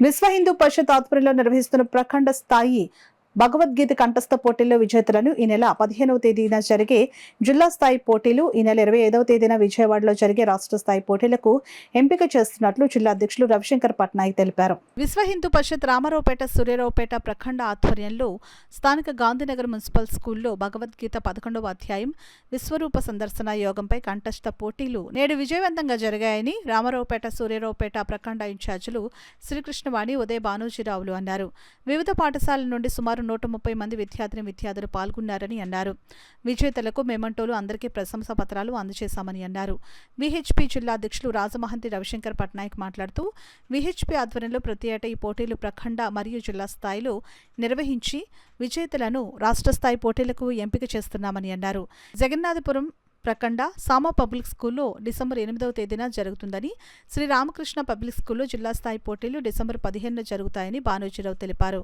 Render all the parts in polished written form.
విశ్వ హిందూ పరిషత్ ఆధ్వర్యంలో నిర్వహిస్తున్న ప్రఖండ స్థాయి భగవద్గీత కంఠస్థ పోటీల్లో విజేతలను ఈ నెల 15వ తేదీన జరిగే జిల్లా స్థాయి పోటీలు, ఈ నెల 25వ తేదీన విజయవాడలో జరిగే రాష్ట్ర స్థాయి పోటీలకు ఎంపిక చేస్తున్నట్లు జిల్లా అధ్యక్షులు రవిశంకర్ పట్నాయక్ తెలిపారు. విశ్వ హిందూ పరిషత్ రామారావుపేట, సూర్యారావుపేట ప్రఖండ ఆధ్వర్యంలో స్థానిక గాంధీనగర్ మున్సిపల్ స్కూల్లో భగవద్గీత 11వ అధ్యాయం విశ్వరూప సందర్శన యోగంపై కంఠస్థ పోటీలు నేడు విజయవంతంగా జరిగాయని రామారావుపేట, సూర్యారావుపేట ప్రఖండ ఇన్ఛార్జీలు శ్రీకృష్ణవాణి, ఉదయ భానోజీరావులు అన్నారు. వివిధ పాఠశాలల నుండి సుమారు 130 మంది విద్యార్థులు పాల్గొన్నారని అన్నారు. విజేతలకు మెమంటోలు, అందరికీ ప్రశంసా పత్రాలు అందజేశామని అన్నారు. విహెచ్పి జిల్లా అధ్యక్షులు రాజమహంతి రవిశంకర్ పట్నాయక్ మాట్లాడుతూ, విహెచ్పి ఆధ్వర్యంలో ప్రతి ఏటా ఈ పోటీలు ప్రఖండ మరియు జిల్లా స్థాయిలో నిర్వహించి విజేతలను రాష్ట్ర స్థాయి పోటీలకు ఎంపిక చేస్తున్నామని అన్నారు. జగన్నాథపురం ప్రఖండ సామా పబ్లిక్ స్కూల్లో డిసెంబర్ 8వ తేదీన జరుగుతుందని, శ్రీ రామకృష్ణ పబ్లిక్ స్కూల్లో జిల్లా స్థాయి పోటీలు డిసెంబర్ 15న జరుగుతాయని భానోజీరావు తెలిపారు.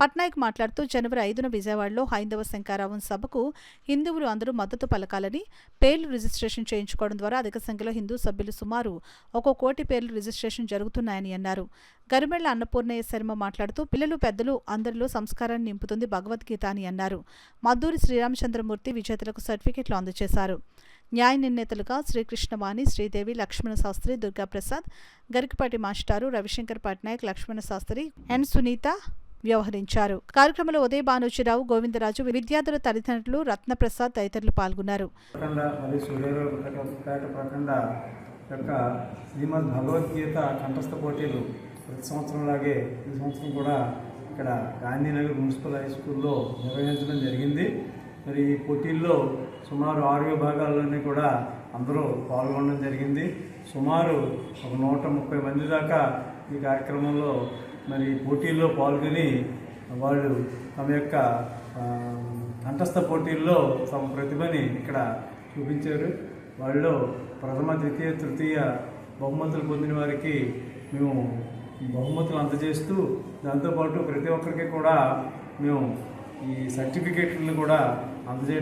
పట్నాయక్ మాట్లాడుతూ, జనవరి 5న విజయవాడలో హైందవ శంకారావం సభకు హిందువులు అందరూ మద్దతు పలకాలని, పేర్లు రిజిస్ట్రేషన్ చేయించుకోవడం ద్వారా అధిక సంఖ్యలో హిందూ సభ్యులు సుమారు 1 కోటి పేర్లు రిజిస్ట్రేషన్ జరుగుతున్నాయని అన్నారు. గరిమెళ్ల అన్నపూర్ణయ్య శర్మ మాట్లాడుతూ, పిల్లలు పెద్దలు అందరిలో సంస్కారాన్ని నింపుతుంది భగవద్గీత అని అన్నారు. మద్దూరి శ్రీరామచంద్రమూర్తి విజేతలకు సర్టిఫికెట్లు అందజేశారు. న్యాయ నిర్ణేతలుగా శ్రీకృష్ణవాణి, శ్రీదేవి, లక్ష్మణ శాస్త్రి, దుర్గాప్రసాద్, గరికపాటి మాస్టారు, రవిశంకర్ పట్నాయక్, లక్ష్మణ శాస్త్రి, ఎన్ సునీత వ్యవహరించారు. కార్యక్రమంలో ఉదయ భానోజీరావు, గోవిందరాజు, విద్యార్థుల తల్లిదండ్రులు, రత్నప్రసాద్ తదితరులు పాల్గొన్నారు. శ్రీమద్ భగవద్గీత కంఠస్థ పోటీలు ప్రతి సంవత్సరంలాగే ఈ సంవత్సరం కూడా ఇక్కడ గాంధీనగర్ మున్సిపల్ హై స్కూల్లో నిర్వహించడం జరిగింది. మరి ఈ పోటీల్లో సుమారు 6 విభాగాల్లోనే కూడా అందరూ పాల్గొనడం జరిగింది. సుమారు 130 మంది దాకా ఈ కార్యక్రమంలో మరి పోటీల్లో పాల్గొని వాళ్ళు తమ యొక్క కంఠస్థ పోటీల్లో తమ ప్రతిభని ఇక్కడ చూపించారు. వాళ్ళు ప్రథమ, ద్వితీయ, తృతీయ బహుమతులు పొందిన వారికి మేము బహుమతులు అందజేస్తూ, దాంతోపాటు ప్రతి ఒక్కరికి కూడా మేము ఈ సర్టిఫికేట్లను కూడా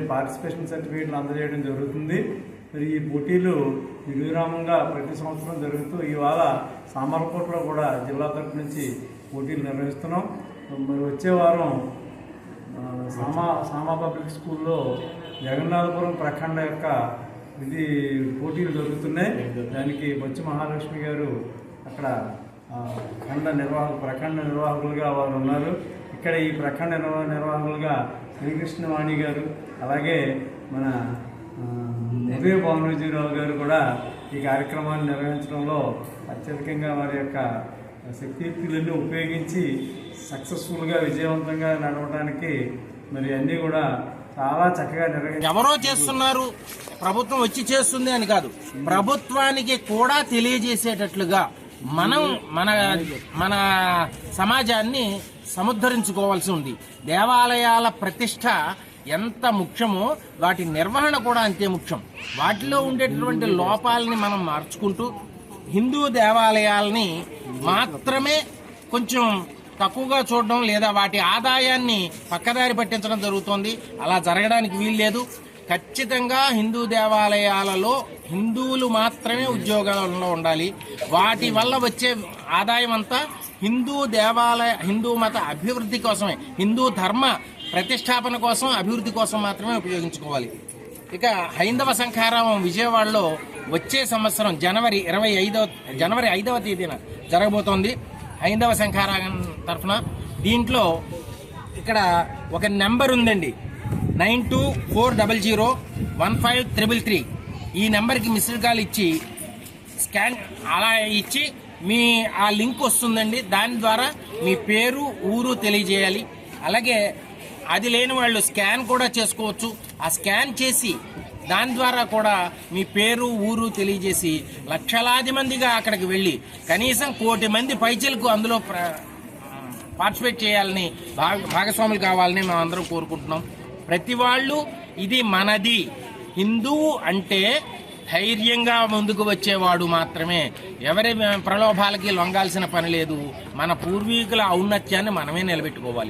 పార్టిసిపేషన్ సర్టిఫికేట్లు అందజేయడం జరుగుతుంది. మరి ఈ పోటీలు నిర్విరామంగా ప్రతి సంవత్సరం జరుగుతూ ఇవాళ సామర్లకోటలో కూడా జిల్లా తరపు నుంచి పోటీలు నిర్వహిస్తున్నాం. మరి వచ్చే వారం సామా పబ్లిక్ స్కూల్లో జగన్నాథపురం ప్రఖండ యొక్క పోటీలు జరుగుతున్నాయి. దానికి బొచ్చు మహాలక్ష్మి గారు అక్కడ ప్రఖండ నిర్వాహకులుగా వారు ఉన్నారు. ఇక్కడ ఈ ప్రఖండ నిర్వాహకులుగా శ్రీకృష్ణవాణి గారు, అలాగే మన ఉదయ భానోజీరావు గారు కూడా ఈ కార్యక్రమాన్ని నిర్వహించడంలో అత్యధికంగా వారి యొక్క శక్తియుక్తులన్నీ ఉపయోగించి సక్సెస్ఫుల్గా విజయవంతంగా నడవడానికి మరి అన్నీ కూడా చాలా చక్కగా ఎవరో చేస్తున్నారు, ప్రభుత్వం వచ్చి చేస్తుంది అని కాదు, ప్రభుత్వానికి కూడా తెలియజేసేటట్లుగా మనం మన సమాజాన్ని సముద్ధరించుకోవాల్సి ఉంది. దేవాలయాల ప్రతిష్ట ఎంత ముఖ్యమో వాటి నిర్వహణ కూడా అంతే ముఖ్యం. వాటిలో ఉండేటటువంటి లోపాలని మనం మార్చుకుంటూ హిందూ దేవాలయాలని మాత్రమే కొంచెం తక్కువగా చూడడం, లేదా వాటి ఆదాయాన్ని పక్కదారి పట్టించడం జరుగుతోంది. అలా జరగడానికి వీల్లేదు. ఖచ్చితంగా హిందూ దేవాలయాలలో హిందువులు మాత్రమే ఉద్యోగాలలో ఉండాలి. వాటి వల్ల వచ్చే ఆదాయం అంతా హిందూ మత అభివృద్ధి కోసమే, హిందూ ధర్మ ప్రతిష్టాపన కోసం, అభివృద్ధి కోసం మాత్రమే ఉపయోగించుకోవాలి. ఇక హైందవ శంఖారావం విజయవాడలో వచ్చే సంవత్సరం జనవరి 5వ తేదీన జరగబోతోంది. హైందవ శంఖారావం తరఫున దీంట్లో ఇక్కడ ఒక నెంబర్ ఉందండి, 9240015333. ఈ నెంబర్కి మిస్డ్ కాల్ ఇచ్చి స్కాన్ అలా ఇచ్చి మీ ఆ లింక్ వస్తుందండి. దాని ద్వారా మీ పేరు, ఊరు తెలియజేయాలి. అలాగే అది లేని వాళ్ళు స్కాన్ కూడా చేసుకోవచ్చు. ఆ స్కాన్ చేసి దాని ద్వారా కూడా మీ పేరు, ఊరు తెలియజేసి లక్షలాది మందిగా అక్కడికి వెళ్ళి కనీసం 1 కోటి మంది పైచలకు అందులో పార్టిసిపేట్ చేయాలని, భాగస్వాములు కావాలని మేము అందరం కోరుకుంటున్నాం. ప్రతి వాళ్ళు ఇది మనది, హిందువు అంటే ధైర్యంగా ముందుకు వచ్చేవాడు మాత్రమే. ఎవరి ప్రలోభాలకి లొంగాల్సిన పని లేదు. మన పూర్వీకుల ఔన్నత్యాన్ని మనమే నిలబెట్టుకోవాలి.